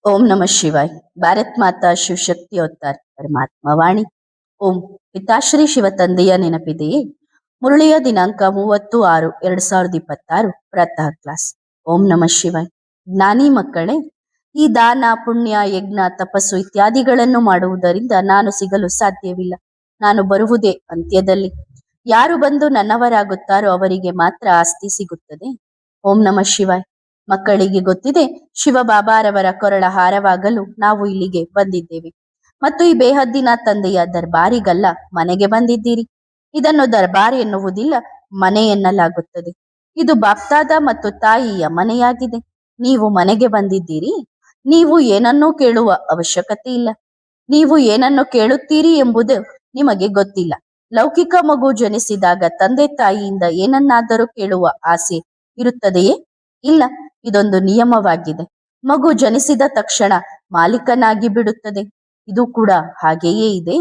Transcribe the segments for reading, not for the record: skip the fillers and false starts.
ओम नमः शिवाय। ಭಾರತ್ ಮಾತಾ ಶಿವಶಕ್ತಿ ಅವತಾರ ಪರಮಾತ್ಮ ವಾಣಿ. ಓಂ ಪಿತಾಶ್ರೀ ಶಿವ ತಂದೆಯ ನೆನಪಿದೆಯೇ? ಮುರಳಿಯ ದಿನಾಂಕ 30/6/2026 ಪ್ರಾತಃ ಕ್ಲಾಸ್. ಓಂ ನಮಃ ಶಿವಾಯ್. ಜ್ಞಾನಿ ಮಕ್ಕಳೇ, ಈ ದಾನ ಪುಣ್ಯ ಯಜ್ಞ ತಪಸ್ಸು ಇತ್ಯಾದಿಗಳನ್ನು ಮಾಡುವುದರಿಂದ ನಾನು ಸಿಗಲು ಸಾಧ್ಯವಿಲ್ಲ. ನಾನು ಬರುವುದೇ ಅಂತ್ಯದಲ್ಲಿ. ಯಾರು ಬಂದು ನನ್ನವರಾಗುತ್ತಾರೋ ಅವರಿಗೆ ಮಾತ್ರ ಆಸ್ತಿ ಸಿಗುತ್ತದೆ. ಓಂ ನಮಃ ಶಿವಾಯ್. ಮಕ್ಕಳಿಗೆ ಗೊತ್ತಿದೆ, ಶಿವಬಾಬಾರವರ ಕೊರಳ ಹಾರವಾಗಲು ನಾವು ಇಲ್ಲಿಗೆ ಬಂದಿದ್ದೇವೆ ಮತ್ತು ಈ ಬೇಹದ್ದಿನ ತಂದೆಯ ದರ್ಬಾರಿಗಲ್ಲ, ಮನೆಗೆ ಬಂದಿದ್ದೀರಿ. ಇದನ್ನು ದರ್ಬಾರ್ ಎನ್ನುವುದಿಲ್ಲ, ಮನೆ ಎನ್ನಲಾಗುತ್ತದೆ. ಇದು ಬಾಪ್ತಾದ ಮತ್ತು ತಾಯಿಯ ಮನೆಯಾಗಿದೆ. ನೀವು ಮನೆಗೆ ಬಂದಿದ್ದೀರಿ. ನೀವು ಏನನ್ನೂ ಕೇಳುವ ಅವಶ್ಯಕತೆ ಇಲ್ಲ. ನೀವು ಏನನ್ನು ಕೇಳುತ್ತೀರಿ ಎಂಬುದು ನಿಮಗೆ ಗೊತ್ತಿಲ್ಲ. ಲೌಕಿಕ ಮಗು ಜನಿಸಿದಾಗ ತಂದೆ ತಾಯಿಯಿಂದ ಏನನ್ನಾದರೂ ಕೇಳುವ ಆಸೆ ಇರುತ್ತದೆಯೇ? ಇಲ್ಲ. ಇದೊಂದು ನಿಯಮವಾಗಿದೆ. ಮಗು ಜನಿಸಿದ ತಕ್ಷಣ ಮಾಲೀಕನಾಗಿ ಬಿಡುತ್ತದೆ. ಇದು ಕೂಡ ಹಾಗೆಯೇ ಇದೆ.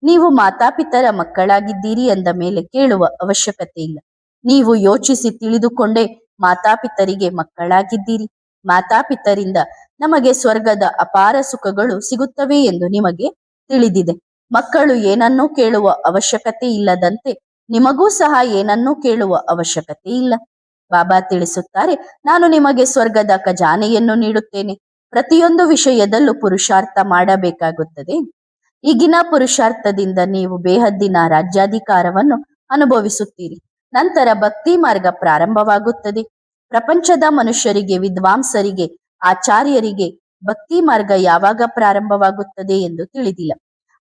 ನೀವು ಮಾತಾಪಿತರ ಮಕ್ಕಳಾಗಿದ್ದೀರಿ ಎಂದ ಮೇಲೆ ಕೇಳುವ ಅವಶ್ಯಕತೆ ಇಲ್ಲ. ನೀವು ಯೋಚಿಸಿ ತಿಳಿದುಕೊಂಡೇ ಮಾತಾಪಿತರಿಗೆ ಮಕ್ಕಳಾಗಿದ್ದೀರಿ. ಮಾತಾಪಿತರಿಂದ ನಮಗೆ ಸ್ವರ್ಗದ ಅಪಾರ ಸುಖಗಳು ಸಿಗುತ್ತವೆ ಎಂದು ನಿಮಗೆ ತಿಳಿದಿದೆ. ಮಕ್ಕಳು ಏನನ್ನೂ ಕೇಳುವ ಅವಶ್ಯಕತೆ ಇಲ್ಲದಂತೆ ನಿಮಗೂ ಸಹ ಏನನ್ನೂ ಕೇಳುವ ಅವಶ್ಯಕತೆ ಇಲ್ಲ. ಬಾಬಾ ತಿಳಿಸುತ್ತಾರೆ, ನಾನು ನಿಮಗೆ ಸ್ವರ್ಗದ ಖಜಾನೆಯನ್ನು ನೀಡುತ್ತೇನೆ. ಪ್ರತಿಯೊಂದು ವಿಷಯದಲ್ಲೂ ಪುರುಷಾರ್ಥ ಮಾಡಬೇಕಾಗುತ್ತದೆ. ಈಗಿನ ಪುರುಷಾರ್ಥದಿಂದ ನೀವು ಬೇಹದ್ದಿನ ರಾಜ್ಯಾಧಿಕಾರವನ್ನು ಅನುಭವಿಸುತ್ತೀರಿ. ನಂತರ ಭಕ್ತಿ ಮಾರ್ಗ ಪ್ರಾರಂಭವಾಗುತ್ತದೆ. ಪ್ರಪಂಚದ ಮನುಷ್ಯರಿಗೆ, ವಿದ್ವಾಂಸರಿಗೆ, ಆಚಾರ್ಯರಿಗೆ ಭಕ್ತಿ ಮಾರ್ಗ ಯಾವಾಗ ಪ್ರಾರಂಭವಾಗುತ್ತದೆ ಎಂದು ತಿಳಿದಿಲ್ಲ.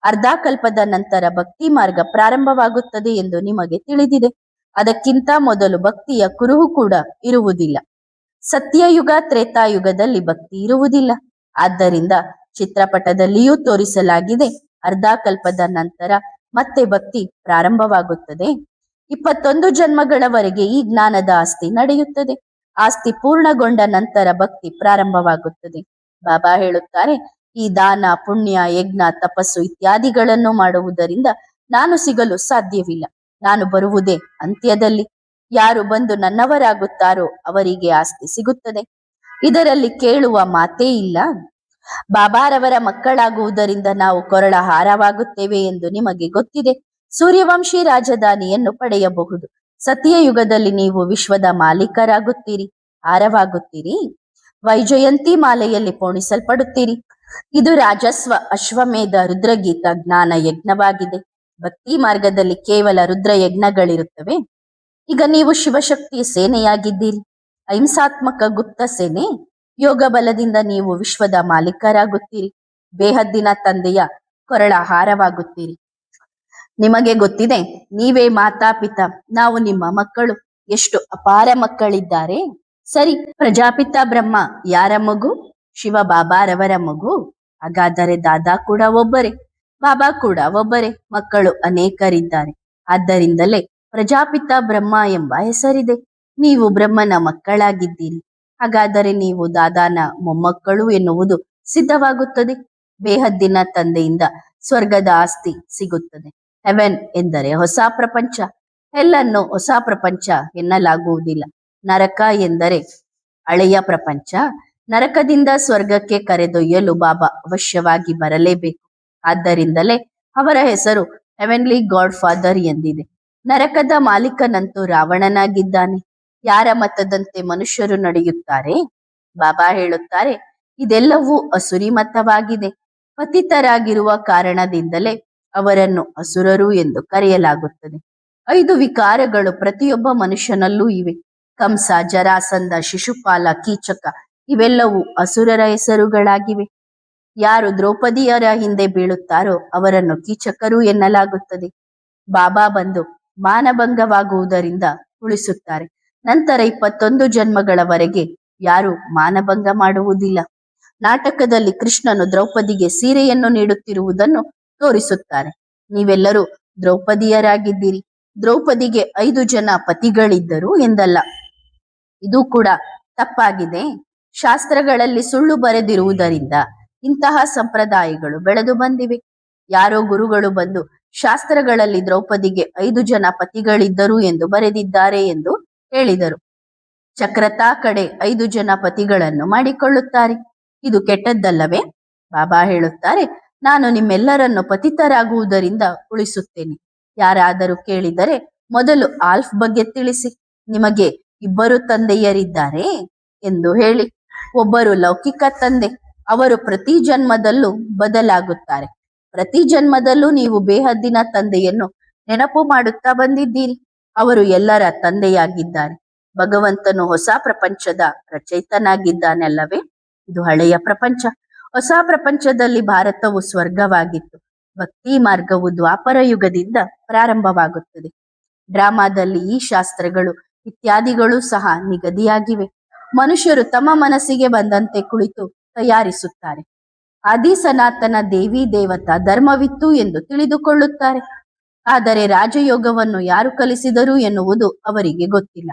ಅರ್ಧ ಕಲ್ಪದ ನಂತರ ಭಕ್ತಿ ಮಾರ್ಗ ಪ್ರಾರಂಭವಾಗುತ್ತದೆ ಎಂದು ನಿಮಗೆ ತಿಳಿದಿದೆ. ಅದಕ್ಕಿಂತ ಮೊದಲು ಭಕ್ತಿಯ ಕುರುಹು ಕೂಡ ಇರುವುದಿಲ್ಲ. ಸತ್ಯಯುಗ ತ್ರೇತಾಯುಗದಲ್ಲಿ ಭಕ್ತಿ ಇರುವುದಿಲ್ಲ. ಆದ್ದರಿಂದ ಚಿತ್ರಪಟದಲ್ಲಿಯೂ ತೋರಿಸಲಾಗಿದೆ, ಅರ್ಧ ಕಲ್ಪದ ನಂತರ ಮತ್ತೆ ಭಕ್ತಿ ಪ್ರಾರಂಭವಾಗುತ್ತದೆ. 21 ಜನ್ಮಗಳವರೆಗೆ ಈ ಜ್ಞಾನದ ಆಸ್ತಿ ನಡೆಯುತ್ತದೆ. ಆಸ್ತಿ ಪೂರ್ಣಗೊಂಡ ನಂತರ ಭಕ್ತಿ ಪ್ರಾರಂಭವಾಗುತ್ತದೆ. ಬಾಬಾ ಹೇಳುತ್ತಾರೆ, ಈ ದಾನ ಪುಣ್ಯ ಯಜ್ಞ ತಪಸ್ಸು ಇತ್ಯಾದಿಗಳನ್ನು ಮಾಡುವುದರಿಂದ ನಾನು ಸಿಗಲು ಸಾಧ್ಯವಿಲ್ಲ. ನಾನು ಬರುವುದೇ ಅಂತ್ಯದಲ್ಲಿ. ಯಾರು ಬಂದು ನನ್ನವರಾಗುತ್ತಾರೋ ಅವರಿಗೆ ಆಸ್ತಿ ಸಿಗುತ್ತದೆ. ಇದರಲ್ಲಿ ಕೇಳುವ ಮಾತೇ ಇಲ್ಲ. ಬಾಬಾರವರ ಮಕ್ಕಳಾಗುವುದರಿಂದ ನಾವು ಕೊರಳ ಹಾರವಾಗುತ್ತೇವೆ ಎಂದು ನಿಮಗೆ ಗೊತ್ತಿದೆ. ಸೂರ್ಯವಂಶಿ ರಾಜಧಾನಿಯನ್ನು ಪಡೆಯಬಹುದು. ಸತ್ಯಯುಗದಲ್ಲಿ ನೀವು ವಿಶ್ವದ ಮಾಲೀಕರಾಗುತ್ತೀರಿ, ಹಾರವಾಗುತ್ತೀರಿ. ವೈಜಯಂತಿ ಮಾಲೆಯಲ್ಲಿ ಪೋಣಿಸಲ್ಪಡುತ್ತೀರಿ. ಇದು ರಾಜಸ್ವ ಅಶ್ವಮೇಧ ರುದ್ರಗೀತ ಜ್ಞಾನ ಯಜ್ಞವಾಗಿದೆ. ಭಕ್ತಿ ಮಾರ್ಗದಲ್ಲಿ ಕೇವಲ ರುದ್ರ ಯಜ್ಞಗಳಿರುತ್ತವೆ. ಈಗ ನೀವು ಶಿವಶಕ್ತಿಯ ಸೇನೆಯಾಗಿದ್ದೀರಿ, ಅಹಿಂಸಾತ್ಮಕ ಗುಪ್ತ ಸೇನೆ. ಯೋಗ ಬಲದಿಂದ ನೀವು ವಿಶ್ವದ ಮಾಲೀಕರಾಗುತ್ತೀರಿ. ಬೇಹದ್ದಿನ ತಂದೆಯ ಕೊರಳ ಹಾರವಾಗುತ್ತೀರಿ. ನಿಮಗೆ ಗೊತ್ತಿದೆ, ನೀವೇ ಮಾತಾಪಿತ, ನಾವು ನಿಮ್ಮ ಮಕ್ಕಳು. ಎಷ್ಟು ಅಪಾರ ಮಕ್ಕಳಿದ್ದಾರೆ. ಸರಿ, ಪ್ರಜಾಪಿತ ಬ್ರಹ್ಮ ಯಾರ ಮಗು? ಶಿವ ಬಾಬಾರವರ ಮಗು. ಹಾಗಾದರೆ ದಾದಾ ಕೂಡ ಒಬ್ಬರೇ, ಬಾಬಾ ಕೂಡ ಒಬ್ಬರೇ. ಮಕ್ಕಳು ಅನೇಕರಿದ್ದಾರೆ. ಆದ್ದರಿಂದಲೇ ಪ್ರಜಾಪಿತ ಬ್ರಹ್ಮ ಎಂಬ ಹೆಸರಿದೆ. ನೀವು ಬ್ರಹ್ಮನ ಮಕ್ಕಳಾಗಿದ್ದೀರಿ. ಹಾಗಾದರೆ ನೀವು ದಾದಾನ ಮೊಮ್ಮಕ್ಕಳು ಎನ್ನುವುದು ಸಿದ್ಧವಾಗುತ್ತದೆ. ಬೇಹದ್ದಿನ ತಂದೆಯಿಂದ ಸ್ವರ್ಗದ ಆಸ್ತಿ ಸಿಗುತ್ತದೆ. ಹೆವೆನ್ ಎಂದರೆ ಹೊಸ ಪ್ರಪಂಚ. ಎಲ್ಲನ್ನು ಹೊಸ ಪ್ರಪಂಚ ಎನ್ನಲಾಗುವುದಿಲ್ಲ. ನರಕ ಎಂದರೆ ಹಳೆಯ ಪ್ರಪಂಚ. ನರಕದಿಂದ ಸ್ವರ್ಗಕ್ಕೆ ಕರೆದೊಯ್ಯಲು ಬಾಬಾ ಅವಶ್ಯವಾಗಿ ಬರಲೇಬೇಕು. ಆದ್ದರಿಂದಲೇ ಅವರ ಹೆಸರು ಹೆವೆನ್ಲಿ ಗಾಡ್ ಫಾದರ್ ಎಂದಿದೆ. ನರಕದ ಮಾಲೀಕನಂತೂ ರಾವಣನಾಗಿದ್ದಾನೆ. ಯಾರ ಮತದಂತೆ ಮನುಷ್ಯರು ನಡೆಯುತ್ತಾರೆ? ಬಾಬಾ ಹೇಳುತ್ತಾರೆ, ಇದೆಲ್ಲವೂ ಅಸುರಿ ಮತವಾಗಿದೆ. ಪತಿತರಾಗಿರುವ ಕಾರಣದಿಂದಲೇ ಅವರನ್ನು ಅಸುರರು ಎಂದು ಕರೆಯಲಾಗುತ್ತದೆ. 5 ವಿಕಾರಗಳು ಪ್ರತಿಯೊಬ್ಬ ಮನುಷ್ಯನಲ್ಲೂ ಇವೆ. ಕಂಸ, ಜರಾಸಂಧ, ಶಿಶುಪಾಲ, ಕೀಚಕ ಇವೆಲ್ಲವೂ ಅಸುರರ ಹೆಸರುಗಳಾಗಿವೆ. ಯಾರು ದ್ರೌಪದಿಯರ ಹಿಂದೆ ಬೀಳುತ್ತಾರೋ ಅವರನ್ನು ಕೀಚಕರು ಎನ್ನಲಾಗುತ್ತದೆ. ಬಾಬಾ ಬಂದು ಮಾನಭಂಗವಾಗುವುದರಿಂದ ಉಳಿಸುತ್ತಾರೆ. ನಂತರ 21 ಜನ್ಮಗಳವರೆಗೆ ಯಾರು ಮಾನಭಂಗ ಮಾಡುವುದಿಲ್ಲ. ನಾಟಕದಲ್ಲಿ ಕೃಷ್ಣನು ದ್ರೌಪದಿಗೆ ಸೀರೆಯನ್ನು ನೀಡುತ್ತಿರುವುದನ್ನು ತೋರಿಸುತ್ತಾರೆ. ನೀವೆಲ್ಲರೂ ದ್ರೌಪದಿಯರಾಗಿದ್ದೀರಿ. ದ್ರೌಪದಿಗೆ 5 ಜನ ಪತಿಗಳಿದ್ದರು ಎಂದಲ್ಲ. ಇದು ಕೂಡ ತಪ್ಪಾಗಿದೆ. ಶಾಸ್ತ್ರಗಳಲ್ಲಿ ಸುಳ್ಳು ಬರೆದಿರುವುದರಿಂದ ಇಂತಹ ಸಂಪ್ರದಾಯಗಳು ಬೆಳೆದು ಬಂದಿವೆ. ಯಾರೋ ಗುರುಗಳು ಬಂದು ಶಾಸ್ತ್ರಗಳಲ್ಲಿ ದ್ರೌಪದಿಗೆ 5 ಜನ ಪತಿಗಳಿದ್ದರು ಎಂದು ಬರೆದಿದ್ದಾರೆ ಎಂದು ಹೇಳಿದರು. ಚಕ್ರತಾ ಕಡೆ 5 ಜನ ಪತಿಗಳನ್ನು ಮಾಡಿಕೊಳ್ಳುತ್ತಾರೆ. ಇದು ಕೆಟ್ಟದ್ದಲ್ಲವೇ? ಬಾಬಾ ಹೇಳುತ್ತಾರೆ, ನಾನು ನಿಮ್ಮೆಲ್ಲರನ್ನು ಪತಿತರಾಗುವುದರಿಂದ ಉಳಿಸುತ್ತೇನೆ. ಯಾರಾದರೂ ಕೇಳಿದರೆ ಮೊದಲು ಆಲ್ಫ್ ಬಗ್ಗೆ ತಿಳಿಸಿ. ನಿಮಗೆ ಇಬ್ಬರು ತಂದೆಯರಿದ್ದಾರೆ ಎಂದು ಹೇಳಿ. ಒಬ್ಬರು ಲೌಕಿಕ ತಂದೆ, ಅವರು ಪ್ರತಿ ಜನ್ಮದಲ್ಲೂ ಬದಲಾಗುತ್ತಾರೆ. ಪ್ರತಿ ಜನ್ಮದಲ್ಲೂ ನೀವು ಬೇಹದ್ದಿನ ತಂದೆಯನ್ನು ನೆನಪು ಮಾಡುತ್ತಾ ಬಂದಿದ್ದೀರಿ. ಅವರು ಎಲ್ಲರ ತಂದೆಯಾಗಿದ್ದಾರೆ. ಭಗವಂತನು ಹೊಸ ಪ್ರಪಂಚದ ರಚಯಿತನಾಗಿದ್ದಾನಲ್ಲವೇ? ಇದು ಹಳೆಯ ಪ್ರಪಂಚ. ಹೊಸ ಪ್ರಪಂಚದಲ್ಲಿ ಭಾರತವು ಸ್ವರ್ಗವಾಗಿತ್ತು. ಭಕ್ತಿ ಮಾರ್ಗವು ದ್ವಾಪರ ಯುಗದಿಂದ ಪ್ರಾರಂಭವಾಗುತ್ತದೆ. ಡ್ರಾಮಾದಲ್ಲಿ ಈ ಶಾಸ್ತ್ರಗಳು ಇತ್ಯಾದಿಗಳು ಸಹ ನಿಗದಿಯಾಗಿವೆ. ಮನುಷ್ಯರು ತಮ್ಮ ಮನಸ್ಸಿಗೆ ಬಂದಂತೆ ಕುಳಿತು ತಯಾರಿಸುತ್ತಾರೆ. ಆದಿ ಸನಾತನ ದೇವಿ ದೇವತಾ ಧರ್ಮವಿತ್ತು ಎಂದು ತಿಳಿದುಕೊಳ್ಳುತ್ತಾರೆ. ಆದರೆ ರಾಜಯೋಗವನ್ನು ಯಾರು ಕಲಿಸಿದರು ಎನ್ನುವುದು ಅವರಿಗೆ ಗೊತ್ತಿಲ್ಲ.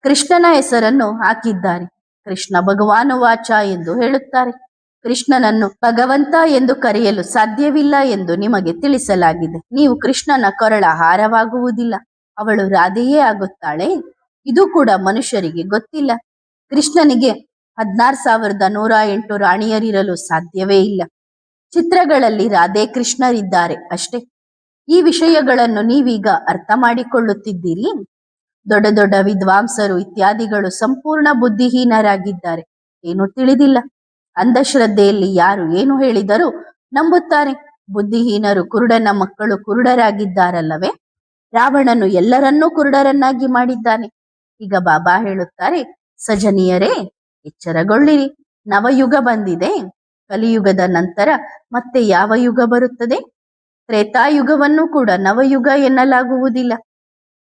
ಕೃಷ್ಣನ ಹೆಸರನ್ನು ಹಾಕಿದ್ದಾರೆ. ಕೃಷ್ಣ ಭಗವಾನು ವಾಚ ಎಂದು ಹೇಳುತ್ತಾರೆ. ಕೃಷ್ಣನನ್ನು ಭಗವಂತ ಎಂದು ಕರೆಯಲು ಸಾಧ್ಯವಿಲ್ಲ ಎಂದು ನಿಮಗೆ ತಿಳಿಸಲಾಗಿದೆ. ನೀವು ಕೃಷ್ಣನ ಕೊರಳ ಹಾರವಾಗುವುದಿಲ್ಲ. ಅವಳು ರಾಧೆಯೇ ಆಗುತ್ತಾಳೆ. ಇದು ಕೂಡ ಮನುಷ್ಯರಿಗೆ ಗೊತ್ತಿಲ್ಲ. ಕೃಷ್ಣನಿಗೆ 16,108 ರಾಣಿಯರಿರಲು ಸಾಧ್ಯವೇ ಇಲ್ಲ. ಚಿತ್ರಗಳಲ್ಲಿ ರಾಧೆ ಕೃಷ್ಣರಿದ್ದಾರೆ ಅಷ್ಟೇ. ಈ ವಿಷಯಗಳನ್ನು ನೀವೀಗ ಅರ್ಥ ಮಾಡಿಕೊಳ್ಳುತ್ತಿದ್ದೀರಿ. ದೊಡ್ಡ ದೊಡ್ಡ ವಿದ್ವಾಂಸರು ಇತ್ಯಾದಿಗಳು ಸಂಪೂರ್ಣ ಬುದ್ಧಿಹೀನರಾಗಿದ್ದಾರೆ. ಏನೂ ತಿಳಿದಿಲ್ಲ. ಅಂಧಶ್ರದ್ಧೆಯಲ್ಲಿ ಯಾರು ಏನು ಹೇಳಿದರೂ ನಂಬುತ್ತಾರೆ. ಬುದ್ಧಿಹೀನರು ಕುರುಡನ ಮಕ್ಕಳು ಕುರುಡರಾಗಿದ್ದಾರಲ್ಲವೇ? ರಾವಣನು ಎಲ್ಲರನ್ನೂ ಕುರುಡರನ್ನಾಗಿ ಮಾಡಿದ್ದಾನೆ. ಈಗ ಬಾಬಾ ಹೇಳುತ್ತಾರೆ, ಸಜನಿಯರೇ, ಎಚ್ಚರಗೊಳ್ಳಿರಿ. ನವಯುಗ ಬಂದಿದೆ. ಕಲಿಯುಗದ ನಂತರ ಮತ್ತೆ ಯಾವ ಯುಗ ಬರುತ್ತದೆ? ತ್ರೇತಾಯುಗವನ್ನು ಕೂಡ ನವಯುಗ ಎನ್ನಲಾಗುವುದಿಲ್ಲ.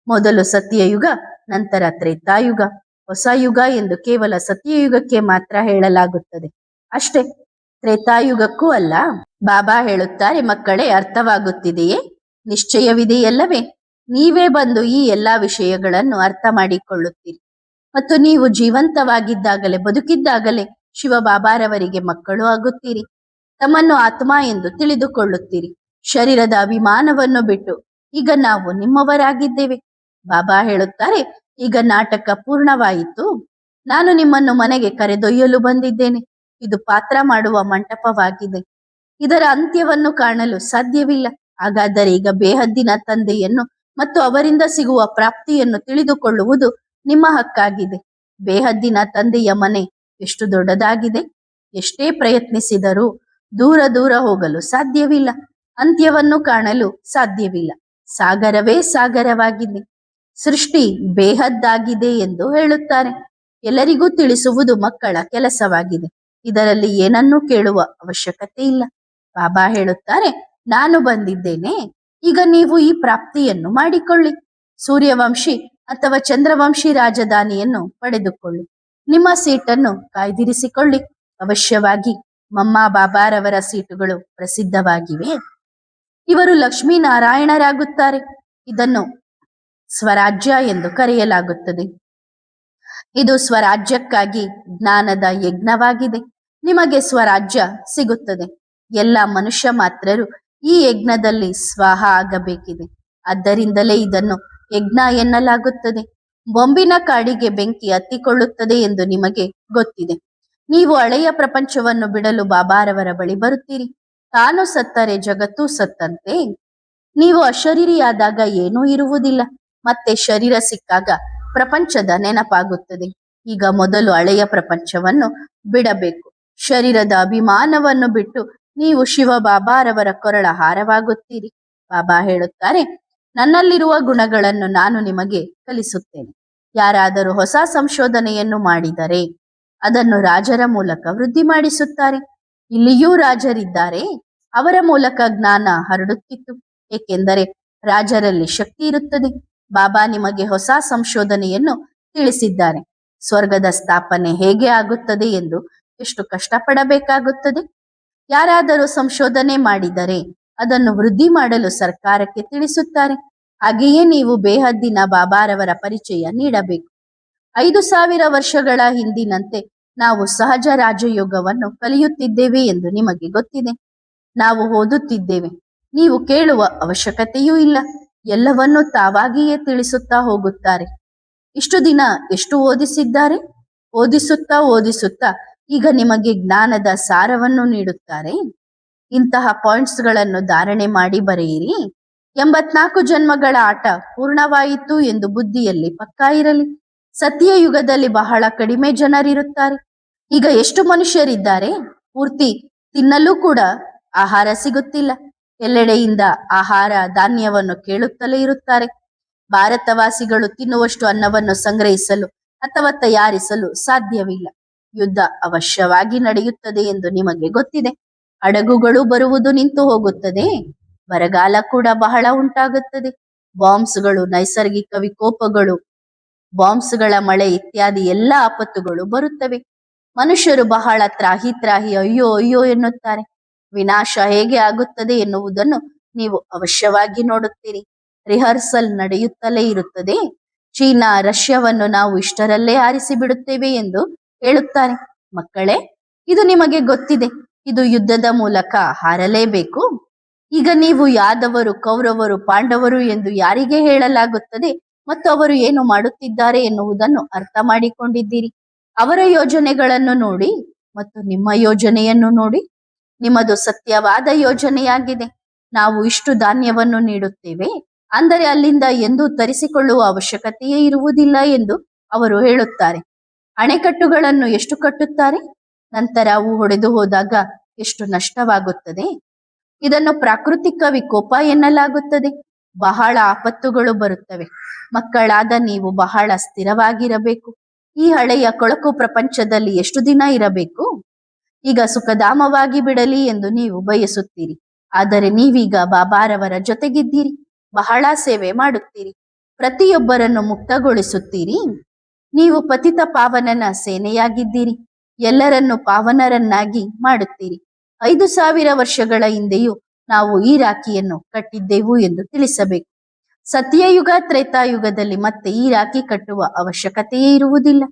ಮೊದಲು ಸತ್ಯಯುಗ, ನಂತರ ತ್ರೇತಾಯುಗ. ಹೊಸ ಯುಗ ಎಂದು ಕೇವಲ ಸತ್ಯಯುಗಕ್ಕೆ ಮಾತ್ರ ಹೇಳಲಾಗುತ್ತದೆ ಅಷ್ಟೇ, ತ್ರೇತಾಯುಗಕ್ಕೂ ಅಲ್ಲ. ಬಾಬಾ ಹೇಳುತ್ತಾರೆ, ಮಕ್ಕಳೇ, ಅರ್ಥವಾಗುತ್ತಿದೆಯೇ? ನಿಶ್ಚಯವಿದೆಯಲ್ಲವೇ? ನೀವೇ ಬಂದು ಈ ಎಲ್ಲಾ ವಿಷಯಗಳನ್ನು ಅರ್ಥ ಮಾಡಿಕೊಳ್ಳುತ್ತೀರಿ. ಮತ್ತು ನೀವು ಜೀವಂತವಾಗಿದ್ದಾಗಲೇ, ಬದುಕಿದ್ದಾಗಲೇ ಶಿವಬಾಬಾರವರಿಗೆ ಮಕ್ಕಳು ಆಗುತ್ತೀರಿ. ತಮ್ಮನ್ನು ಆತ್ಮ ಎಂದು ತಿಳಿದುಕೊಳ್ಳುತ್ತೀರಿ. ಶರೀರದ ಅಭಿಮಾನವನ್ನು ಬಿಟ್ಟು ಈಗ ನಾವು ನಿಮ್ಮವರಾಗಿದ್ದೇವೆ. ಬಾಬಾ ಹೇಳುತ್ತಾರೆ, ಈಗ ನಾಟಕ ಪೂರ್ಣವಾಯಿತು. ನಾನು ನಿಮ್ಮನ್ನು ಮನೆಗೆ ಕರೆದೊಯ್ಯಲು ಬಂದಿದ್ದೇನೆ. ಇದು ಪಾತ್ರ ಮಾಡುವ ಮಂಟಪವಾಗಿದೆ. ಇದರ ಅಂತ್ಯವನ್ನು ಕಾಣಲು ಸಾಧ್ಯವಿಲ್ಲ. ಹಾಗಾದರೆ ಈಗ ಬೇಹದ್ದಿನ ತಂದೆಯನ್ನು ಮತ್ತು ಅವರಿಂದ ಸಿಗುವ ಪ್ರಾಪ್ತಿಯನ್ನು ತಿಳಿದುಕೊಳ್ಳುವುದು ನಿಮ್ಮ ಹಕ್ಕಾಗಿದೆ. ಬೇಹದ್ದಿನ ತಂದೆಯ ಮನೆ ಎಷ್ಟು ದೊಡ್ಡದಾಗಿದೆ. ಎಷ್ಟೇ ಪ್ರಯತ್ನಿಸಿದರೂ ದೂರ ದೂರ ಹೋಗಲು ಸಾಧ್ಯವಿಲ್ಲ. ಅಂತ್ಯವನ್ನು ಕಾಣಲು ಸಾಧ್ಯವಿಲ್ಲ. ಸಾಗರವೇ ಸಾಗರವಾಗಿದೆ. ಸೃಷ್ಟಿ ಬೇಹದ್ದಾಗಿದೆ ಎಂದು ಹೇಳುತ್ತಾರೆ. ಎಲ್ಲರಿಗೂ ತಿಳಿಸುವುದು ಮಕ್ಕಳ ಕೆಲಸವಾಗಿದೆ. ಇದರಲ್ಲಿ ಏನನ್ನೂ ಕೇಳುವ ಅವಶ್ಯಕತೆ ಇಲ್ಲ. ಬಾಬಾ ಹೇಳುತ್ತಾರೆ, ನಾನು ಬಂದಿದ್ದೇನೆ. ಈಗ ನೀವು ಈ ಪ್ರಾಪ್ತಿಯನ್ನು ಮಾಡಿಕೊಳ್ಳಿ. ಸೂರ್ಯವಂಶಿ ಅಥವಾ ಚಂದ್ರವಂಶಿ ರಾಜಧಾನಿಯನ್ನು ಪಡೆದುಕೊಳ್ಳಿ. ನಿಮ್ಮ ಸೀಟನ್ನು ಕಾಯ್ದಿರಿಸಿಕೊಳ್ಳಿ. ಅವಶ್ಯವಾಗಿ ಮಮ್ಮ ಬಾಬಾರವರ ಸೀಟುಗಳು ಪ್ರಸಿದ್ಧವಾಗಿವೆ. ಇವರು ಲಕ್ಷ್ಮೀನಾರಾಯಣರಾಗುತ್ತಾರೆ. ಇದನ್ನು ಸ್ವರಾಜ್ಯ ಎಂದು ಕರೆಯಲಾಗುತ್ತದೆ. ಇದು ಸ್ವರಾಜ್ಯಕ್ಕಾಗಿ ಜ್ಞಾನದ ಯಜ್ಞವಾಗಿದೆ. ನಿಮಗೆ ಸ್ವರಾಜ್ಯ ಸಿಗುತ್ತದೆ. ಎಲ್ಲ ಮನುಷ್ಯ ಮಾತ್ರರು ಈ ಯಜ್ಞದಲ್ಲಿ ಸ್ವಾಹ ಆಗಬೇಕಿದೆ. ಆದ್ದರಿಂದಲೇ ಇದನ್ನು ಯಜ್ಞ ಎನ್ನಲಾಗುತ್ತದೆ. ಬೊಂಬಿನ ಕಾಡಿಗೆ ಬೆಂಕಿ ಹತ್ತಿಕೊಳ್ಳುತ್ತದೆ ಎಂದು ನಿಮಗೆ ಗೊತ್ತಿದೆ. ನೀವು ಹಳೆಯ ಪ್ರಪಂಚವನ್ನು ಬಿಡಲು ಬಾಬಾರವರ ಬಳಿ ಬರುತ್ತೀರಿ. ತಾನು ಸತ್ತರೆ ಜಗತ್ತು ಸತ್ತಂತೆ. ನೀವು ಅಶರೀರಿಯಾದಾಗ ಏನೂ ಇರುವುದಿಲ್ಲ. ಮತ್ತೆ ಶರೀರ ಸಿಕ್ಕಾಗ ಪ್ರಪಂಚದ ನೆನಪಾಗುತ್ತದೆ. ಈಗ ಮೊದಲು ಹಳೆಯ ಪ್ರಪಂಚವನ್ನು ಬಿಡಬೇಕು. ಶರೀರದ ಅಭಿಮಾನವನ್ನು ಬಿಟ್ಟು ನೀವು ಶಿವ ಬಾಬಾರವರ ಕೊರಳ ಹಾರವಾಗುತ್ತೀರಿ. ಬಾಬಾ ಹೇಳುತ್ತಾರೆ, ನನ್ನಲ್ಲಿರುವ ಗುಣಗಳನ್ನು ನಾನು ನಿಮಗೆ ಕಲಿಸುತ್ತೇನೆ. ಯಾರಾದರೂ ಹೊಸ ಸಂಶೋಧನೆಯನ್ನು ಮಾಡಿದರೆ ಅದನ್ನು ರಾಜರ ಮೂಲಕ ವೃದ್ಧಿ ಮಾಡಿಸುತ್ತಾರೆ. ಇಲ್ಲಿಯೂ ರಾಜರಿದ್ದಾರೆ. ಅವರ ಮೂಲಕ ಜ್ಞಾನ ಹರಡುತ್ತಿತ್ತು. ಏಕೆಂದರೆ ರಾಜರಲ್ಲಿ ಶಕ್ತಿ ಇರುತ್ತದೆ. ಬಾಬಾ ನಿಮಗೆ ಹೊಸ ಸಂಶೋಧನೆಯನ್ನು ತಿಳಿಸಿದ್ದಾರೆ. ಸ್ವರ್ಗದ ಸ್ಥಾಪನೆ ಹೇಗೆ ಆಗುತ್ತದೆ ಎಂದು ಎಷ್ಟು ಕಷ್ಟಪಡಬೇಕಾಗುತ್ತದೆ. ಯಾರಾದರೂ ಸಂಶೋಧನೆ ಮಾಡಿದರೆ ಅದನ್ನು ವೃದ್ಧಿ ಮಾಡಲು ಸರ್ಕಾರಕ್ಕೆ ತಿಳಿಸುತ್ತಾರೆ. ಹಾಗೆಯೇ ನೀವು ಬೇಹದ್ದಿನ ಬಾಬಾರವರ ಪರಿಚಯ ನೀಡಬೇಕು. 5,000 ವರ್ಷಗಳ ಹಿಂದಿನಂತೆ ನಾವು ಸಹಜ ರಾಜಯೋಗವನ್ನು ಕಲಿಯುತ್ತಿದ್ದೇವೆ ಎಂದು ನಿಮಗೆ ಗೊತ್ತಿದೆ. ನಾವು ಓದುತ್ತಿದ್ದೇವೆ. ನೀವು ಕೇಳುವ ಅವಶ್ಯಕತೆಯೂ ಇಲ್ಲ. ಎಲ್ಲವನ್ನೂ ತಾವಾಗಿಯೇ ತಿಳಿಸುತ್ತಾ ಹೋಗುತ್ತಾರೆ. ಇಷ್ಟು ದಿನ ಎಷ್ಟು ಓದಿಸಿದ್ದಾರೆ? ಓದಿಸುತ್ತಾ ಈಗ ನಿಮಗೆ ಜ್ಞಾನದ ಸಾರವನ್ನು ನೀಡುತ್ತಾರೆ. ಇಂತಹ ಪಾಯಿಂಟ್ಸ್ಗಳನ್ನು ಧಾರಣೆ ಮಾಡಿ ಬರೆಯಿರಿ. 84 ಜನ್ಮಗಳ ಆಟ ಪೂರ್ಣವಾಯಿತು ಎಂದು ಬುದ್ಧಿಯಲ್ಲಿ ಪಕ್ಕಾ ಇರಲಿ. ಸತ್ಯಯುಗದಲ್ಲಿ ಬಹಳ ಕಡಿಮೆ ಜನರಿರುತ್ತಾರೆ. ಈಗ ಎಷ್ಟು ಮನುಷ್ಯರಿದ್ದಾರೆ? ಪೂರ್ತಿ ತಿನ್ನಲು ಕೂಡ ಆಹಾರ ಸಿಗುತ್ತಿಲ್ಲ. ಎಲ್ಲೆಡೆಯಿಂದ ಆಹಾರ ಧಾನ್ಯವನ್ನು ಕೇಳುತ್ತಲೇ ಇರುತ್ತಾರೆ. ಭಾರತವಾಸಿಗಳು ತಿನ್ನುವಷ್ಟು ಅನ್ನವನ್ನು ಸಂಗ್ರಹಿಸಲು ಅಥವಾ ತಯಾರಿಸಲು ಸಾಧ್ಯವಿಲ್ಲ. ಯುದ್ಧ ಅವಶ್ಯವಾಗಿ ನಡೆಯುತ್ತದೆ ಎಂದು ನಿಮಗೆ ಗೊತ್ತಿದೆ. ಹಡಗುಗಳು ಬರುವುದು ನಿಂತು ಹೋಗುತ್ತದೆ. ಬರಗಾಲ ಕೂಡ ಬಹಳ ಉಂಟಾಗುತ್ತದೆ. ಬಾಂಬ್ಸ್ಗಳು, ನೈಸರ್ಗಿಕ ವಿಕೋಪಗಳು, ಬಾಂಬ್ಸ್ಗಳ ಮಳೆ ಇತ್ಯಾದಿ ಎಲ್ಲ ಆಪತ್ತುಗಳು ಬರುತ್ತವೆ. ಮನುಷ್ಯರು ಬಹಳ ತ್ರಾಹಿ ಅಯ್ಯೋ ಅಯ್ಯೋ ಎನ್ನುತ್ತಾರೆ. ವಿನಾಶ ಹೇಗೆ ಆಗುತ್ತದೆ ಎನ್ನುವುದನ್ನು ನೀವು ಅವಶ್ಯವಾಗಿ ನೋಡುತ್ತೀರಿ. ರಿಹರ್ಸಲ್ ನಡೆಯುತ್ತಲೇ ಇರುತ್ತದೆ. ಚೀನಾ, ರಷ್ಯಾವನ್ನು ನಾವು ಇಷ್ಟರಲ್ಲೇ ಆರಿಸಿ ಬಿಡುತ್ತೇವೆ ಎಂದು ಹೇಳುತ್ತಾರೆ. ಮಕ್ಕಳೇ, ಇದು ನಿಮಗೆ ಗೊತ್ತಿದೆ. ಇದು ಯುದ್ಧದ ಮೂಲಕ ಹಾರಲೇಬೇಕು. ಈಗ ನೀವು ಯಾದವರು, ಕೌರವರು, ಪಾಂಡವರು ಎಂದು ಯಾರಿಗೆ ಹೇಳಲಾಗುತ್ತದೆ ಮತ್ತು ಅವರು ಏನು ಮಾಡುತ್ತಿದ್ದಾರೆ ಎನ್ನುವುದನ್ನು ಅರ್ಥ ಮಾಡಿಕೊಂಡಿದ್ದೀರಿ. ಅವರ ಯೋಜನೆಗಳನ್ನು ನೋಡಿ ಮತ್ತು ನಿಮ್ಮ ಯೋಜನೆಯನ್ನು ನೋಡಿ. ನಿಮ್ಮದು ಸತ್ಯವಾದ ಯೋಜನೆಯಾಗಿದೆ. ನಾವು ಇಷ್ಟು ಧಾನ್ಯವನ್ನು ನೀಡುತ್ತೇವೆ, ಅಂದರೆ ಅಲ್ಲಿಂದ ಎಂದೂ ತರಿಸಿಕೊಳ್ಳುವ ಅವಶ್ಯಕತೆಯೇ ಇರುವುದಿಲ್ಲ ಎಂದು ಅವರು ಹೇಳುತ್ತಾರೆ. ಅಣೆಕಟ್ಟುಗಳನ್ನು ಎಷ್ಟು ಕಟ್ಟುತ್ತಾರೆ, ನಂತರ ಅವು ಒಡೆದು ಹೋದಾಗ ಎಷ್ಟು ನಷ್ಟವಾಗುತ್ತದೆ. ಇದನ್ನು ಪ್ರಾಕೃತಿಕ ವಿಕೋಪ ಎನ್ನಲಾಗುತ್ತದೆ. ಬಹಳ ಆಪತ್ತುಗಳು ಬರುತ್ತವೆ. ಮಕ್ಕಳಾದ ನೀವು ಬಹಳ ಸ್ಥಿರವಾಗಿರಬೇಕು. ಈ ಹಳೆಯ ಕೊಳಕು ಪ್ರಪಂಚದಲ್ಲಿ ಎಷ್ಟು ದಿನ ಇರಬೇಕು? ಈಗ ಸುಖಧಾಮವಾಗಿ ಬಿಡಲಿ ಎಂದು ನೀವು ಬಯಸುತ್ತೀರಿ. ಆದರೆ ನೀವೀಗ ಬಾಬಾರವರ ಜೊತೆಗಿದ್ದೀರಿ. ಬಹಳ ಸೇವೆ ಮಾಡುತ್ತೀರಿ. ಪ್ರತಿಯೊಬ್ಬರನ್ನು ಮುಕ್ತಗೊಳಿಸುತ್ತೀರಿ. ನೀವು ಪತಿತ ಪಾವನನ ಸೇನೆಯಾಗಿದ್ದೀರಿ. ಎಲ್ಲರನ್ನು ಪಾವನರನ್ನಾಗಿ ಮಾಡುತ್ತೀರಿ. 5000 ವರ್ಷಗಳ ಹಿಂದೆಯೂ ನಾವು ಈ ರಾಖಿಯನ್ನು ಕಟ್ಟಿದ್ದೆವು ಎಂದು ತಿಳಿಸಬೇಕು. ಸತ್ಯಯುಗ, ತ್ರೇತಾಯುಗದಲ್ಲಿ ಮತ್ತೆ ಈ ರಾಖಿ ಕಟ್ಟುವ ಅವಶ್ಯಕತೆಯೇ ಇರುವುದಿಲ್ಲ.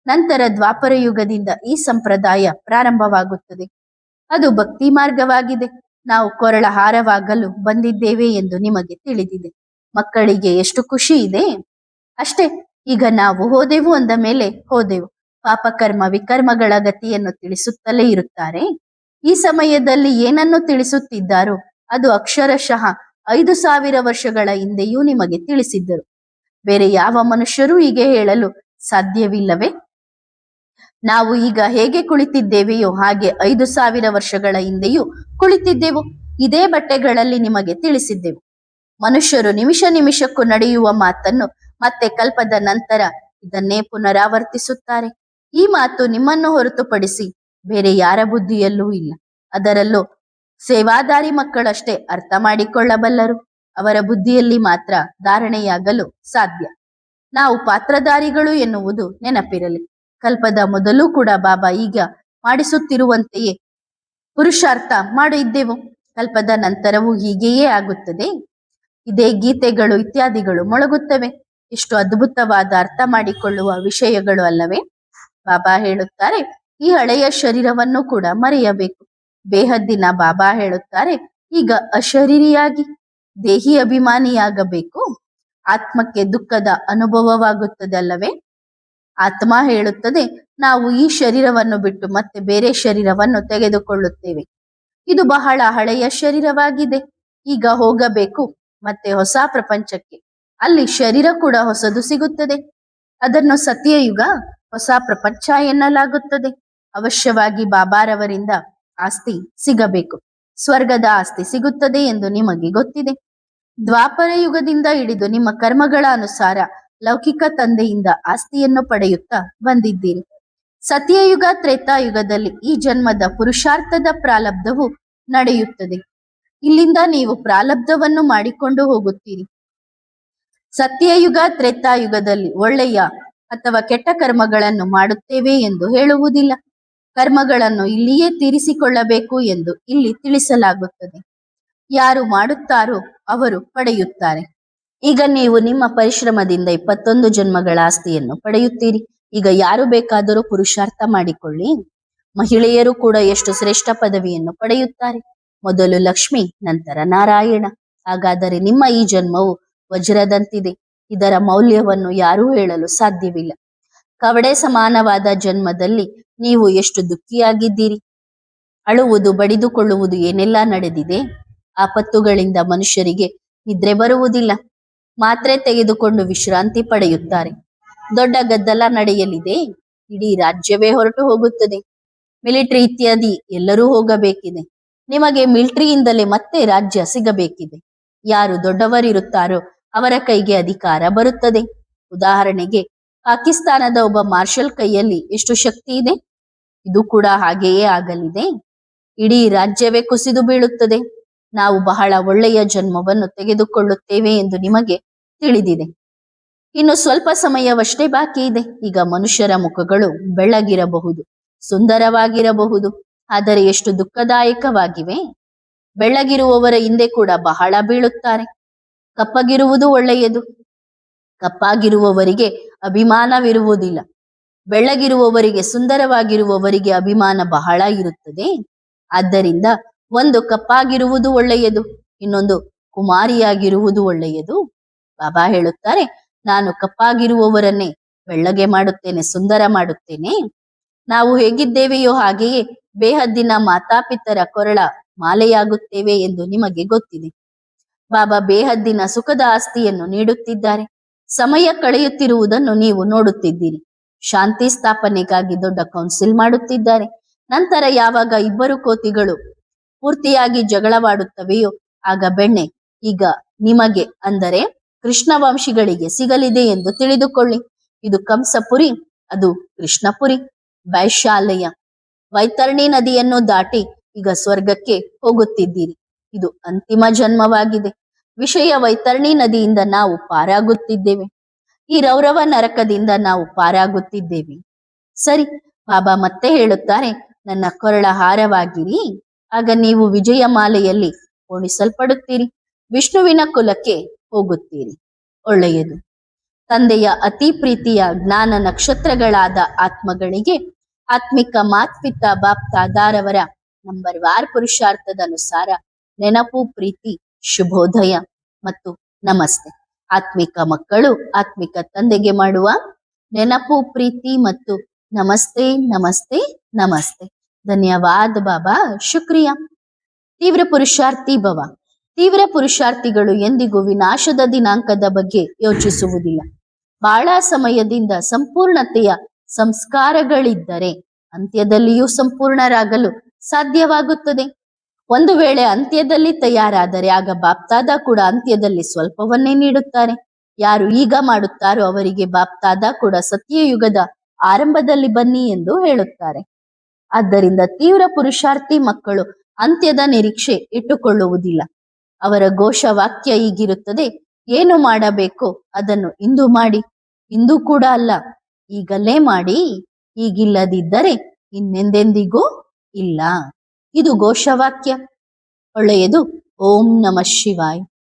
ನಂತರ ದ್ವಾಪರ ಯುಗದಿಂದ ಈ ಸಂಪ್ರದಾಯ ಪ್ರಾರಂಭವಾಗುತ್ತದೆ. ಅದು ಭಕ್ತಿ ಮಾರ್ಗವಾಗಿದೆ. ನಾವು ಕೊರಳ ಹಾರವಾಗಲು ಬಂದಿದ್ದೇವೆ ಎಂದು ನಿಮಗೆ ತಿಳಿದಿದೆ. ಮಕ್ಕಳಿಗೆ ಎಷ್ಟು ಖುಷಿ ಇದೆ ಅಷ್ಟೇ. ಈಗ ನಾವು ಹೋದೆವು ಅಂದ ಮೇಲೆ ಹೋದೆವು. ಪಾಪಕರ್ಮ ವಿಕರ್ಮಗಳ ಗತಿಯನ್ನು ತಿಳಿಸುತ್ತಲೇ ಇರುತ್ತಾರೆ. ಈ ಸಮಯದಲ್ಲಿ ಏನನ್ನು ತಿಳಿಸುತ್ತಿದ್ದಾರೋ ಅದು ಅಕ್ಷರಶಃ 5000 ವರ್ಷಗಳ ಹಿಂದೆಯೂ ನಿಮಗೆ ತಿಳಿಸಿದ್ದರು. ಬೇರೆ ಯಾವ ಮನುಷ್ಯರೂ ಹೀಗೆ ಹೇಳಲು ಸಾಧ್ಯವಿಲ್ಲವೇ? ನಾವು ಈಗ ಹೇಗೆ ಕುಳಿತಿದ್ದೇವೆಯೋ ಹಾಗೆ 5000 ವರ್ಷಗಳ ಹಿಂದೆಯೂ ಕುಳಿತಿದ್ದೆವು. ಇದೇ ಬಟ್ಟೆಗಳಲ್ಲಿ ನಿಮಗೆ ತಿಳಿಸಿದ್ದೆವು. ಮನುಷ್ಯರು ನಿಮಿಷ ನಿಮಿಷಕ್ಕೂ ನಡೆಯುವ ಮಾತನ್ನು ಮತ್ತೆ ಕಲ್ಪದ ನಂತರ ಇದನ್ನೇ ಪುನರಾವರ್ತಿಸುತ್ತಾರೆ. ಈ ಮಾತು ನಿಮ್ಮನ್ನು ಹೊರತುಪಡಿಸಿ ಬೇರೆ ಯಾರ ಬುದ್ಧಿಯಲ್ಲೂ ಇಲ್ಲ. ಅದರಲ್ಲೂ ಸೇವಾದಾರಿ ಮಕ್ಕಳಷ್ಟೇ ಅರ್ಥ ಮಾಡಿಕೊಳ್ಳಬಲ್ಲರು. ಅವರ ಬುದ್ಧಿಯಲ್ಲಿ ಮಾತ್ರ ಧಾರಣೆಯಾಗಲು ಸಾಧ್ಯ. ನಾವು ಪಾತ್ರಧಾರಿಗಳು ಎನ್ನುವುದು ನೆನಪಿರಲಿ. ಕಲ್ಪದ ಮೊದಲು ಕೂಡ ಬಾಬಾ ಈಗ ಮಾಡಿಸುತ್ತಿರುವಂತೆಯೇ ಪುರುಷಾರ್ಥ ಮಾಡಿದ್ದೆವು. ಕಲ್ಪದ ನಂತರವೂ ಹೀಗೆಯೇ ಆಗುತ್ತದೆ. ಇದೇ ಗೀತೆಗಳು ಇತ್ಯಾದಿಗಳು ಮೊಳಗುತ್ತವೆ. ಎಷ್ಟು ಅದ್ಭುತವಾದ ಅರ್ಥ ಮಾಡಿಕೊಳ್ಳುವ ವಿಷಯಗಳು ಅಲ್ಲವೇ? ಬಾಬಾ ಹೇಳುತ್ತಾರೆ, ಈ ಹಳೆಯ ಶರೀರವನ್ನು ಕೂಡ ಮರೆಯಬೇಕು. ಬೇಹದ್ದಿನ ಬಾಬಾ ಹೇಳುತ್ತಾರೆ, ಈಗ ಅಶರೀರಿಯಾಗಿ ದೇಹಿ ಅಭಿಮಾನಿಯಾಗಬೇಕು. ಆತ್ಮಕ್ಕೆ ದುಃಖದ ಅನುಭವವಾಗುತ್ತದೆ ಅಲ್ಲವೇ? ಆತ್ಮ ಹೇಳುತ್ತದೆ, ನಾವು ಈ ಶರೀರವನ್ನು ಬಿಟ್ಟು ಮತ್ತೆ ಬೇರೆ ಶರೀರವನ್ನು ತೆಗೆದುಕೊಳ್ಳುತ್ತೇವೆ. ಇದು ಬಹಳ ಹಳೆಯ ಶರೀರವಾಗಿದೆ. ಈಗ ಹೋಗಬೇಕು ಮತ್ತೆ ಹೊಸ ಪ್ರಪಂಚಕ್ಕೆ. ಅಲ್ಲಿ ಶರೀರ ಕೂಡ ಹೊಸದು ಸಿಗುತ್ತದೆ. ಅದನ್ನು ಸತ್ಯಯುಗ, ಹೊಸ ಪ್ರಪಂಚ ಎನ್ನಲಾಗುತ್ತದೆ. ಅವಶ್ಯವಾಗಿ ಬಾಬಾರವರಿಂದ ಆಸ್ತಿ ಸಿಗಬೇಕು. ಸ್ವರ್ಗದ ಆಸ್ತಿ ಸಿಗುತ್ತದೆ ಎಂದು ನಿಮಗೆ ಗೊತ್ತಿದೆ. ದ್ವಾಪರ ಯುಗದಿಂದ ಹಿಡಿದು ನಿಮ್ಮ ಕರ್ಮಗಳ ಅನುಸಾರ ಲೌಕಿಕ ತಂದೆಯಿಂದ ಆಸ್ತಿಯನ್ನು ಪಡೆಯುತ್ತಾ ಬಂದಿದ್ದೀರಿ. ಸತ್ಯಯುಗ, ತ್ರೇತಾಯುಗದಲ್ಲಿ ಈ ಜನ್ಮದ ಪುರುಷಾರ್ಥದ ಪ್ರಾರಬ್ಧವು ನಡೆಯುತ್ತದೆ. ಇಲ್ಲಿಂದ ನೀವು ಪ್ರಾರಬ್ಧವನ್ನು ಮಾಡಿಕೊಂಡು ಹೋಗುತ್ತೀರಿ. ಸತ್ಯಯುಗ, ತ್ರೇತಾಯುಗದಲ್ಲಿ ಒಳ್ಳೆಯ ಅಥವಾ ಕೆಟ್ಟ ಕರ್ಮಗಳನ್ನು ಮಾಡುತ್ತೇವೆ ಎಂದು ಹೇಳುವುದಿಲ್ಲ. ಕರ್ಮಗಳನ್ನು ಇಲ್ಲಿಯೇ ತೀರಿಸಿಕೊಳ್ಳಬೇಕು ಎಂದು ಇಲ್ಲಿ ತಿಳಿಸಲಾಗುತ್ತದೆ. ಯಾರು ಮಾಡುತ್ತಾರೋ ಅವರು ಪಡೆಯುತ್ತಾರೆ. ಈಗ ನೀವು ನಿಮ್ಮ ಪರಿಶ್ರಮದಿಂದ 21 ಜನ್ಮಗಳ ಆಸ್ತಿಯನ್ನು ಪಡೆಯುತ್ತೀರಿ. ಈಗ ಯಾರು ಬೇಕಾದರೂ ಪುರುಷಾರ್ಥ ಮಾಡಿಕೊಳ್ಳಿ. ಮಹಿಳೆಯರು ಕೂಡ ಎಷ್ಟು ಶ್ರೇಷ್ಠ ಪದವಿಯನ್ನು ಪಡೆಯುತ್ತಾರೆ. ಮೊದಲು ಲಕ್ಷ್ಮಿ, ನಂತರ ನಾರಾಯಣ. ಹಾಗಾದರೆ ನಿಮ್ಮ ಈ ಜನ್ಮವು ವಜ್ರದಂತಿದೆ. ಇದರ ಮೌಲ್ಯವನ್ನು ಯಾರೂ ಹೇಳಲು ಸಾಧ್ಯವಿಲ್ಲ. ಕವಡೆ ಸಮಾನವಾದ ಜನ್ಮದಲ್ಲಿ ನೀವು ಎಷ್ಟು ದುಃಖಿಯಾಗಿದ್ದೀರಿ. ಅಳುವುದು, ಬಡಿದುಕೊಳ್ಳುವುದು ಏನೆಲ್ಲ ನಡೆದಿದೆ. ಆಪತ್ತುಗಳಿಂದ ಮನುಷ್ಯರಿಗೆ ನಿದ್ರೆ ಬರುವುದಿಲ್ಲ. ಮಾತ್ರೆ ತೆಗೆದುಕೊಂಡು ವಿಶ್ರಾಂತಿ ಪಡೆಯುತ್ತಾರೆ. ದೊಡ್ಡ ಗದ್ದಲ ನಡೆಯಲಿದೆ. ಇಡೀ ರಾಜ್ಯವೇ ಹೊರಟು ಹೋಗುತ್ತದೆ. ಮಿಲಿಟರಿ ಇತ್ಯಾದಿ ಎಲ್ಲರೂ ಹೋಗಬೇಕಿದೆ. ನಿಮಗೆ ಮಿಲಿಟರಿಯಿಂದಲೇ ಮತ್ತೆ ರಾಜ್ಯ ಸಿಗಬೇಕಿದೆ. ಯಾರು ದೊಡ್ಡವರಿರುತ್ತಾರೋ ಅವರ ಕೈಗೆ ಅಧಿಕಾರ ಬರುತ್ತದೆ. ಉದಾಹರಣೆಗೆ, ಪಾಕಿಸ್ತಾನದ ಒಬ್ಬ ಮಾರ್ಷಲ್ ಕೈಯಲ್ಲಿ ಎಷ್ಟು ಶಕ್ತಿ ಇದೆ. ಇದು ಕೂಡ ಹಾಗೆಯೇ ಆಗಲಿದೆ. ಇಡೀ ರಾಜ್ಯವೇ ಕುಸಿದು ಬೀಳುತ್ತದೆ. ನಾವು ಬಹಳ ಒಳ್ಳೆಯ ಜನ್ಮವನ್ನು ತೆಗೆದುಕೊಳ್ಳುತ್ತೇವೆ ಎಂದು ನಿಮಗೆ ತಿಳಿದಿದೆ. ಇನ್ನು ಸ್ವಲ್ಪ ಸಮಯವಷ್ಟೇ ಬಾಕಿ ಇದೆ. ಈಗ ಮನುಷ್ಯರ ಮುಖಗಳು ಬೆಳ್ಳಗಿರಬಹುದು, ಸುಂದರವಾಗಿರಬಹುದು, ಆದರೆ ಎಷ್ಟು ದುಃಖದಾಯಕವಾಗಿವೆ. ಬೆಳ್ಳಗಿರುವವರ ಹಿಂದೆ ಕೂಡ ಬಹಳ ಬೀಳುತ್ತಾರೆ. ಕಪ್ಪಗಿರುವುದು ಒಳ್ಳೆಯದು. ಕಪ್ಪಾಗಿರುವವರಿಗೆ ಅಭಿಮಾನವಿರುವುದಿಲ್ಲ. ಬೆಳ್ಳಗಿರುವವರಿಗೆ, ಸುಂದರವಾಗಿರುವವರಿಗೆ ಅಭಿಮಾನ ಬಹಳ ಇರುತ್ತದೆ. ಆದ್ದರಿಂದ ಒಂದು ಕಪ್ಪಾಗಿರುವುದು ಒಳ್ಳೆಯದು, ಇನ್ನೊಂದು ಕುಮಾರಿಯಾಗಿರುವುದು ಒಳ್ಳೆಯದು. ಬಾಬಾ ಹೇಳುತ್ತಾರೆ, ನಾನು ಕಪ್ಪಾಗಿರುವವರನ್ನೇ ಬೆಳ್ಳಗೆ ಮಾಡುತ್ತೇನೆ, ಸುಂದರ ಮಾಡುತ್ತೇನೆ. ನಾವು ಹೇಗಿದ್ದೇವೆಯೋ ಹಾಗೆಯೇ ಬೇಹದ್ದಿನ ಮಾತಾಪಿತರ ಕೊರಳ ಮಾಲೆಯಾಗುತ್ತೇವೆ ಎಂದು ನಿಮಗೆ ಗೊತ್ತಿದೆ. ಬಾಬಾ ಬೇಹದ್ದಿನ ಸುಖದ ಆಸ್ತಿಯನ್ನು ನೀಡುತ್ತಿದ್ದಾರೆ. ಸಮಯ ಕಳೆಯುತ್ತಿರುವುದನ್ನು ನೀವು ನೋಡುತ್ತಿದ್ದೀರಿ. ಶಾಂತಿ ಸ್ಥಾಪನೆಗಾಗಿ ದೊಡ್ಡ ಕೌನ್ಸಿಲ್ ಮಾಡುತ್ತಿದ್ದಾರೆ. ನಂತರ ಯಾವಾಗ ಇಬ್ಬರು ಕೋತಿಗಳು ಪೂರ್ತಿಯಾಗಿ ಜಗಳವಾಡುತ್ತವೆಯೋ ಆಗ ಬೆಣ್ಣೆ ಈಗ ನಿಮಗೆ, ಅಂದರೆ ಕೃಷ್ಣವಂಶಿಗಳಿಗೆ ಸಿಗಲಿದೆ ಎಂದು ತಿಳಿದುಕೊಳ್ಳಿ. ಇದು ಕಂಸಪುರಿ, ಅದು ಕೃಷ್ಣಪುರಿ. ವೈಶಾಲಯ, ವೈತರಣಿ ನದಿಯನ್ನು ದಾಟಿ ಈಗ ಸ್ವರ್ಗಕ್ಕೆ ಹೋಗುತ್ತಿದ್ದೀರಿ. ಇದು ಅಂತಿಮ ಜನ್ಮವಾಗಿದೆ. ವಿಷಯ ವೈತರಣಿ ನದಿಯಿಂದ ನಾವು ಪಾರಾಗುತ್ತಿದ್ದೇವೆ. ಈ ರೌರವ ನರಕದಿಂದ ನಾವು ಪಾರಾಗುತ್ತಿದ್ದೇವೆ. ಸರಿ, ಬಾಬಾ ಮತ್ತೆ ಹೇಳುತ್ತಾರೆ, ನನ್ನ ಕೊರಳ ಹಾರವಾಗಿರಿ. ಆಗ ನೀವು ವಿಜಯಮಾಲೆಯಲ್ಲಿ ಪೋಣಿಸಲ್ಪಡುತ್ತೀರಿ. ವಿಷ್ಣುವಿನ ಕುಲಕ್ಕೆ ಹೋಗುತ್ತೀರಿ. ಒಳ್ಳೆಯದು. ತಂದೆಯ ಅತಿ ಪ್ರೀತಿಯ ಜ್ಞಾನ ನಕ್ಷತ್ರಗಳಾದ ಆತ್ಮಗಳಿಗೆ ಆತ್ಮಿಕ ಮಾತ್ಪಿತ ಬಾಪ್ತಾದಾರವರ ನಂಬರ್ ವಾರ್ ಪುರುಷಾರ್ಥದ ಅನುಸಾರ ನೆನಪು, ಪ್ರೀತಿ, ಶುಭೋದಯ ಮತ್ತು ನಮಸ್ತೆ. ಆತ್ಮಿಕ ಮಕ್ಕಳು ಆತ್ಮಿಕ ತಂದೆಗೆ ಮಾಡುವ ನೆನಪು, ಪ್ರೀತಿ ಮತ್ತು ನಮಸ್ತೆ ನಮಸ್ತೆ ನಮಸ್ತೆ. ಧನ್ಯವಾದ ಬಾಬಾ, ಶುಕ್ರಿಯಾ. ತೀವ್ರ ಪುರುಷಾರ್ಥಿ ಭವ. ತೀವ್ರ ಪುರುಷಾರ್ಥಿಗಳು ಎಂದಿಗೂ ವಿನಾಶದ ದಿನಾಂಕದ ಬಗ್ಗೆ ಯೋಚಿಸುವುದಿಲ್ಲ. ಬಹಳ ಸಮಯದಿಂದ ಸಂಪೂರ್ಣತೆಯ ಸಂಸ್ಕಾರಗಳಿದ್ದರೆ ಅಂತ್ಯದಲ್ಲಿಯೂ ಸಂಪೂರ್ಣರಾಗಲು ಸಾಧ್ಯವಾಗುತ್ತದೆ. ಒಂದು ವೇಳೆ ಅಂತ್ಯದಲ್ಲಿ ತಯಾರಾದರೆ ಆಗ ಬಾಪ್ತಾದ ಕೂಡ ಅಂತ್ಯದಲ್ಲಿ ಸ್ವಲ್ಪವನ್ನೇ ನೀಡುತ್ತಾರೆ. ಯಾರು ಈಗ ಮಾಡುತ್ತಾರೋ ಅವರಿಗೆ ಬಾಪ್ತಾದ ಕೂಡ ಸತ್ಯಯುಗದ ಆರಂಭದಲ್ಲಿ ಬನ್ನಿ ಎಂದು ಹೇಳುತ್ತಾರೆ. ಆದ್ದರಿಂದ ತೀವ್ರ ಪುರುಷಾರ್ಥಿ ಮಕ್ಕಳು ಅಂತ್ಯದ ನಿರೀಕ್ಷೆ ಇಟ್ಟುಕೊಳ್ಳುವುದಿಲ್ಲ. ಅವರ ಘೋಷವಾಕ್ಯ ಹೀಗಿರುತ್ತದೆ, ಏನು ಮಾಡಬೇಕೋ ಅದನ್ನು ಇಂದು ಮಾಡಿ, ಇಂದು ಕೂಡ ಅಲ್ಲ ಈಗಲೇ ಮಾಡಿ, ಈಗಿಲ್ಲದಿದ್ದರೆ ಇನ್ನೆಂದೆಂದಿಗೂ ಇಲ್ಲ. ಇದು ಘೋಷವಾಕ್ಯ. ಒಳ್ಳೆಯದು. ಓಂ ನಮಃ ಶಿವಾಯ್.